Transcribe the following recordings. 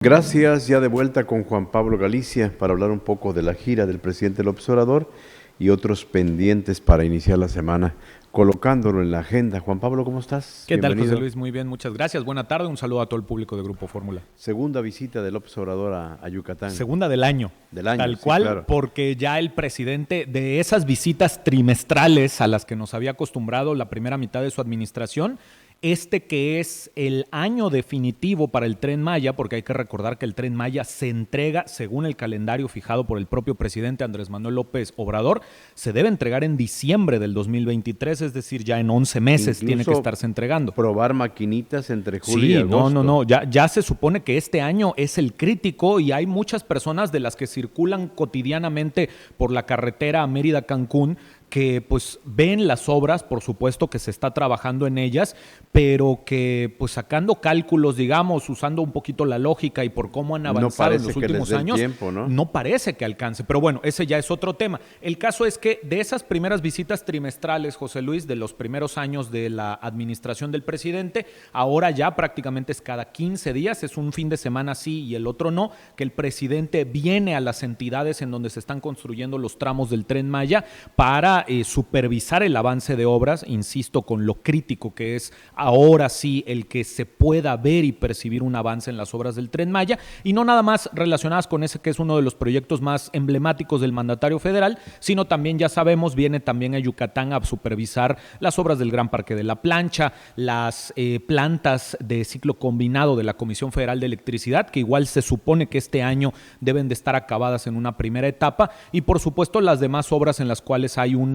Gracias, ya de vuelta con Juan Pablo Galicia para hablar un poco de la gira del presidente López Obrador y otros pendientes para iniciar la semana, colocándolo en la agenda. Juan Pablo, ¿cómo estás? ¿Qué tal, Bienvenido. José Luis? Muy bien, muchas gracias. Buena tarde, un saludo a todo el público de Grupo Fórmula. Segunda visita de López Obrador a Yucatán. Segunda del año. Tal sí, cual, claro. porque ya el presidente de esas visitas trimestrales a las que nos había acostumbrado la primera mitad de su administración, que es el año definitivo para el Tren Maya, porque hay que recordar que el Tren Maya se entrega, según el calendario fijado por el propio presidente Andrés Manuel López Obrador, se debe entregar en diciembre del 2023, es decir, ya en 11 meses Incluso tiene que estarse entregando. Probar maquinitas entre julio y Sí, agosto. no, ya se supone que este año es el crítico y hay muchas personas de las que circulan cotidianamente por la carretera Mérida-Cancún que pues ven las obras, por supuesto que se está trabajando en ellas, pero que pues sacando cálculos, digamos, usando un poquito la lógica y por cómo han avanzado en los últimos años, tiempo, no parece que alcance. Pero bueno, ese ya es otro tema. El caso es que de esas primeras visitas trimestrales, José Luis, de los primeros años de la administración del presidente, ahora ya prácticamente es cada 15 días, es un fin de semana sí y el otro no, que el presidente viene a las entidades en donde se están construyendo los tramos del Tren Maya para supervisar el avance de obras, insisto, con lo crítico que es ahora sí el que se pueda ver y percibir un avance en las obras del Tren Maya, y no nada más relacionadas con ese que es uno de los proyectos más emblemáticos del mandatario federal, sino también, ya sabemos, viene también a Yucatán a supervisar las obras del Gran Parque de la Plancha, las plantas de ciclo combinado de la Comisión Federal de Electricidad, que igual se supone que este año deben de estar acabadas en una primera etapa, y por supuesto las demás obras en las cuales hay una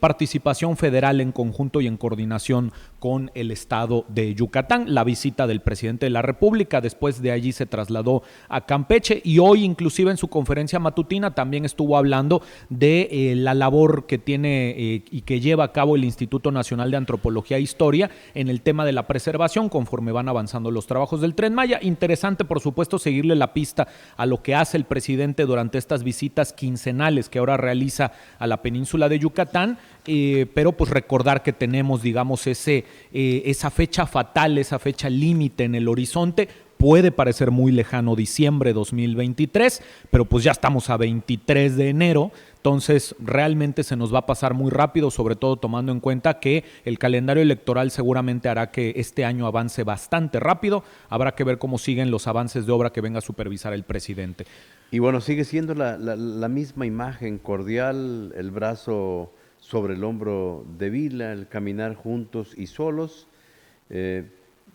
participación federal en conjunto y en coordinación con el estado de Yucatán. La visita del presidente de la República, después de allí se trasladó a Campeche y hoy inclusive en su conferencia matutina también estuvo hablando de la labor que tiene y que lleva a cabo el Instituto Nacional de Antropología e Historia en el tema de la preservación conforme van avanzando los trabajos del Tren Maya. Interesante, por supuesto, seguirle la pista a lo que hace el presidente durante estas visitas quincenales que ahora realiza a la península de Yucatán, pero pues recordar que tenemos, digamos, esa fecha fatal, esa fecha límite en el horizonte. Puede parecer muy lejano diciembre 2023, pero pues ya estamos a 23 de enero, entonces realmente se nos va a pasar muy rápido, sobre todo tomando en cuenta que el calendario electoral seguramente hará que este año avance bastante rápido. Habrá que ver cómo siguen los avances de obra que venga a supervisar el presidente. Y bueno, sigue siendo la misma imagen cordial, el brazo sobre el hombro de Vila, el caminar juntos y solos,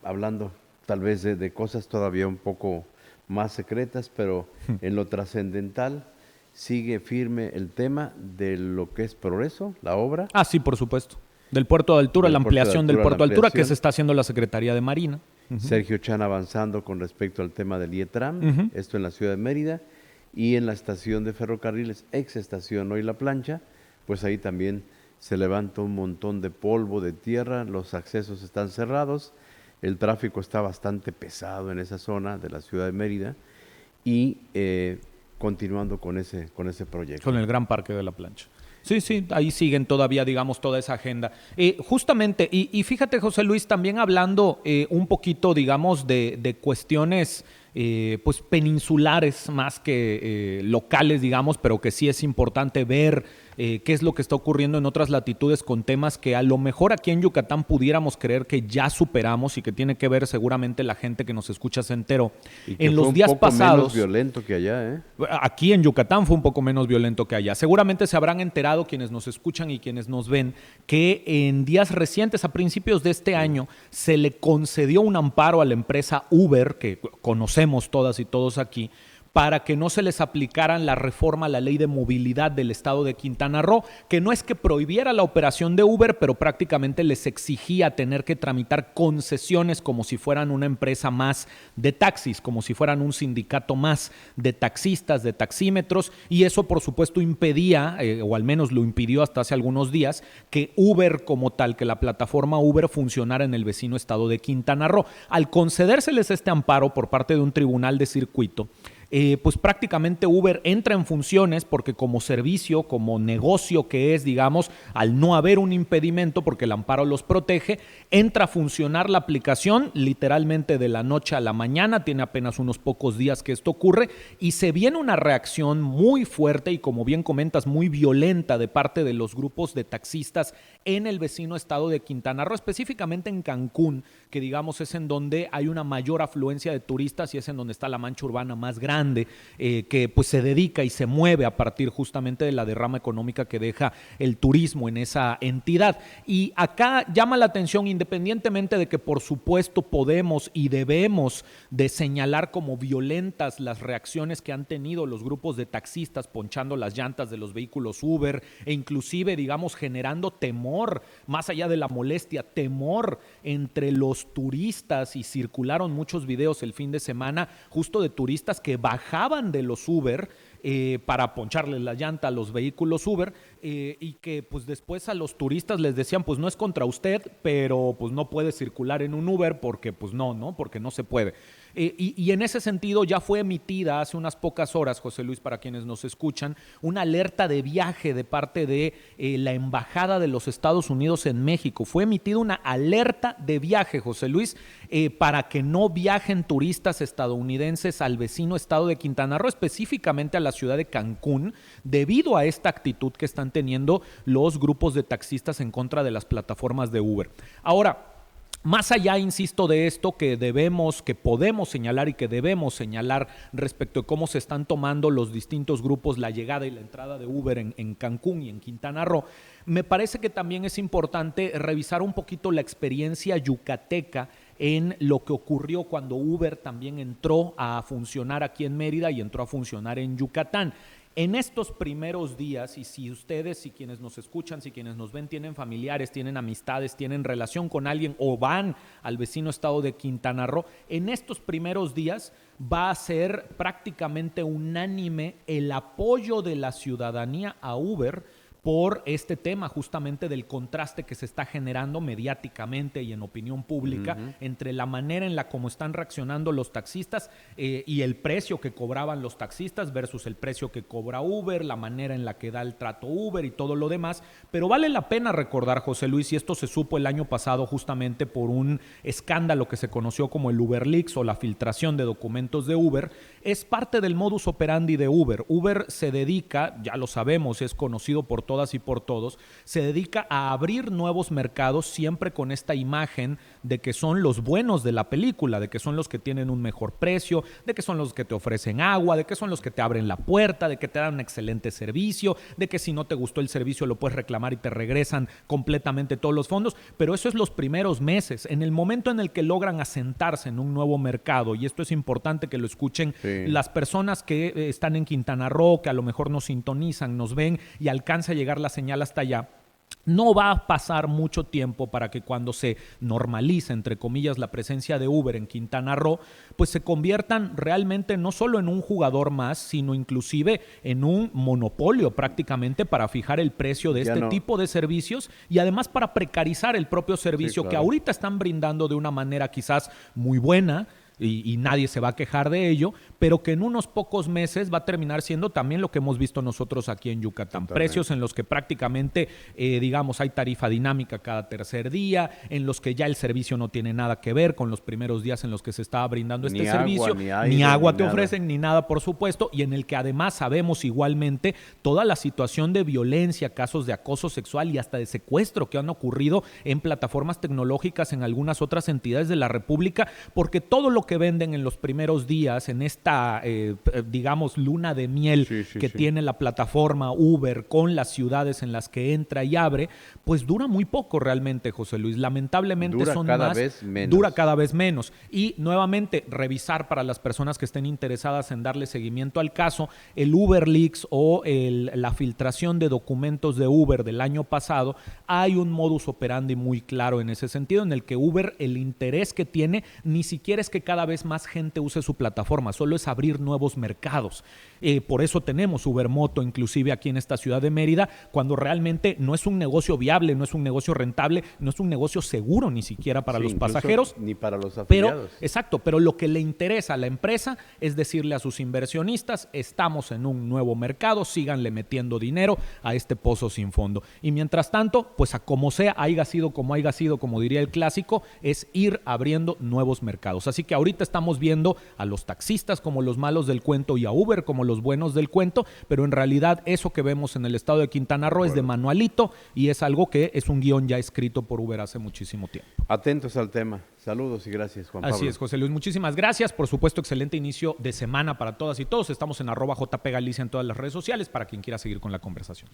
hablando tal vez de cosas todavía un poco más secretas, pero en lo trascendental sigue firme el tema de lo que es progreso, la obra. Ah, sí, por supuesto. Del puerto de altura, la ampliación del puerto de altura que se está haciendo la Secretaría de Marina. Sergio Chan avanzando con respecto al tema del IETRAM, esto en la ciudad de Mérida, y en la estación de ferrocarriles, ex estación Hoy La Plancha, pues ahí también se levanta un montón de polvo, de tierra, los accesos están cerrados, el tráfico está bastante pesado en esa zona de la ciudad de Mérida y continuando con ese proyecto. Con el Gran Parque de la Plancha. Sí, ahí siguen todavía, digamos, toda esa agenda. Justamente, y fíjate, José Luis, también hablando un poquito, digamos, de cuestiones pues peninsulares más que locales, digamos, pero que sí es importante ver qué es lo que está ocurriendo en otras latitudes con temas que a lo mejor aquí en Yucatán pudiéramos creer que ya superamos y que tiene que ver seguramente la gente que nos escucha se enteró. Y que en fue los días un poco pasados, menos violento que allá, ¿eh? Aquí en Yucatán fue un poco menos violento que allá. Seguramente se habrán enterado quienes nos escuchan y quienes nos ven que en días recientes, a principios de este año, se le concedió un amparo a la empresa Uber, que conocemos todas y todos aquí, para que no se les aplicaran la reforma a la ley de movilidad del estado de Quintana Roo, que no es que prohibiera la operación de Uber, pero prácticamente les exigía tener que tramitar concesiones como si fueran una empresa más de taxis, como si fueran un sindicato más de taxistas, de taxímetros, y eso por supuesto impedía, o al menos lo impidió hasta hace algunos días, que Uber como tal, que la plataforma Uber funcionara en el vecino estado de Quintana Roo. Al concedérseles este amparo por parte de un tribunal de circuito, pues prácticamente Uber entra en funciones porque como servicio, como negocio que es, digamos, al no haber un impedimento porque el amparo los protege, entra a funcionar la aplicación literalmente de la noche a la mañana, tiene apenas unos pocos días que esto ocurre y se viene una reacción muy fuerte y como bien comentas, muy violenta de parte de los grupos de taxistas en el vecino estado de Quintana Roo, específicamente en Cancún, que digamos es en donde hay una mayor afluencia de turistas y es en donde está la mancha urbana más grande, que pues se dedica y se mueve a partir justamente de la derrama económica que deja el turismo en esa entidad. Y acá llama la atención, independientemente de que por supuesto podemos y debemos de señalar como violentas las reacciones que han tenido los grupos de taxistas ponchando las llantas de los vehículos Uber e inclusive digamos generando temor, más allá de la molestia, temor entre los turistas, y circularon muchos videos el fin de semana justo de turistas que bajaban de los Uber para poncharles la llanta a los vehículos Uber y que pues después a los turistas les decían pues no es contra usted, pero pues no puede circular en un Uber porque pues no, porque no se puede. Y en ese sentido ya fue emitida hace unas pocas horas, José Luis, para quienes nos escuchan, una alerta de viaje de parte de la Embajada de los Estados Unidos en México. Fue emitida una alerta de viaje, José Luis, para que no viajen turistas estadounidenses al vecino estado de Quintana Roo, específicamente a la ciudad de Cancún, debido a esta actitud que están teniendo los grupos de taxistas en contra de las plataformas de Uber. Ahora, más allá, insisto, de esto que podemos señalar y que debemos señalar respecto de cómo se están tomando los distintos grupos la llegada y la entrada de Uber en Cancún y en Quintana Roo, me parece que también es importante revisar un poquito la experiencia yucateca en lo que ocurrió cuando Uber también entró a funcionar aquí en Mérida y entró a funcionar en Yucatán. En estos primeros días, y si ustedes, si quienes nos escuchan, si quienes nos ven, tienen familiares, tienen amistades, tienen relación con alguien o van al vecino estado de Quintana Roo, en estos primeros días va a ser prácticamente unánime el apoyo de la ciudadanía a Uber por este tema justamente del contraste que se está generando mediáticamente y en opinión pública entre la manera en la como están reaccionando los taxistas y el precio que cobraban los taxistas versus el precio que cobra Uber, la manera en la que da el trato Uber y todo lo demás. Pero vale la pena recordar, José Luis, y esto se supo el año pasado justamente por un escándalo que se conoció como el Uber Leaks o la filtración de documentos de Uber, es parte del modus operandi de Uber. Uber se dedica, ya lo sabemos, es conocido por todas y por todos, se dedica a abrir nuevos mercados siempre con esta imagen de que son los buenos de la película, de que son los que tienen un mejor precio, de que son los que te ofrecen agua, de que son los que te abren la puerta, de que te dan un excelente servicio, de que si no te gustó el servicio lo puedes reclamar y te regresan completamente todos los fondos, pero eso es los primeros meses. En el momento en el que logran asentarse en un nuevo mercado, y esto es importante que lo escuchen las personas que están en Quintana Roo, que a lo mejor nos sintonizan, nos ven y alcanza a llegar la señal hasta allá, no va a pasar mucho tiempo para que cuando se normalice, entre comillas, la presencia de Uber en Quintana Roo, pues se conviertan realmente no solo en un jugador más, sino inclusive en un monopolio prácticamente para fijar el precio de este tipo de servicios y además para precarizar el propio servicio que ahorita están brindando de una manera quizás muy buena, y nadie se va a quejar de ello, pero que en unos pocos meses va a terminar siendo también lo que hemos visto nosotros aquí en Yucatán. Totalmente. Precios en los que prácticamente, digamos, hay tarifa dinámica cada tercer día, en los que ya el servicio no tiene nada que ver con los primeros días en los que se estaba brindando este servicio. Ni agua te ofrecen, ni nada, por supuesto, y en el que además sabemos igualmente toda la situación de violencia, casos de acoso sexual y hasta de secuestro que han ocurrido en plataformas tecnológicas en algunas otras entidades de la República, porque todo lo que venden en los primeros días, en esta, digamos, luna de miel que tiene la plataforma Uber con las ciudades en las que entra y abre, pues dura muy poco realmente, José Luis. Lamentablemente dura cada vez menos. Y nuevamente, revisar para las personas que estén interesadas en darle seguimiento al caso, el Uber Leaks o la filtración de documentos de Uber del año pasado, hay un modus operandi muy claro en ese sentido, en el que Uber, el interés que tiene, ni siquiera es que cada cada vez más gente use su plataforma, solo es abrir nuevos mercados. Por eso tenemos Ubermoto, inclusive aquí en esta ciudad de Mérida, cuando realmente no es un negocio viable, no es un negocio rentable, no es un negocio seguro ni siquiera para los pasajeros. Ni para los afiliados. Exacto, pero lo que le interesa a la empresa es decirle a sus inversionistas, estamos en un nuevo mercado, síganle metiendo dinero a este pozo sin fondo. Y mientras tanto, pues a como sea, haya sido, como diría el clásico, es ir abriendo nuevos mercados. Así que ahorita estamos viendo a los taxistas como los malos del cuento y a Uber como los buenos del cuento, pero en realidad eso que vemos en el estado de Quintana Roo es de manualito y es algo que es un guión ya escrito por Uber hace muchísimo tiempo. Atentos al tema. Saludos y gracias, Juan Pablo. Así es, José Luis. Muchísimas gracias. Por supuesto, excelente inicio de semana para todas y todos. Estamos en @JPGalicia en todas las redes sociales para quien quiera seguir con la conversación.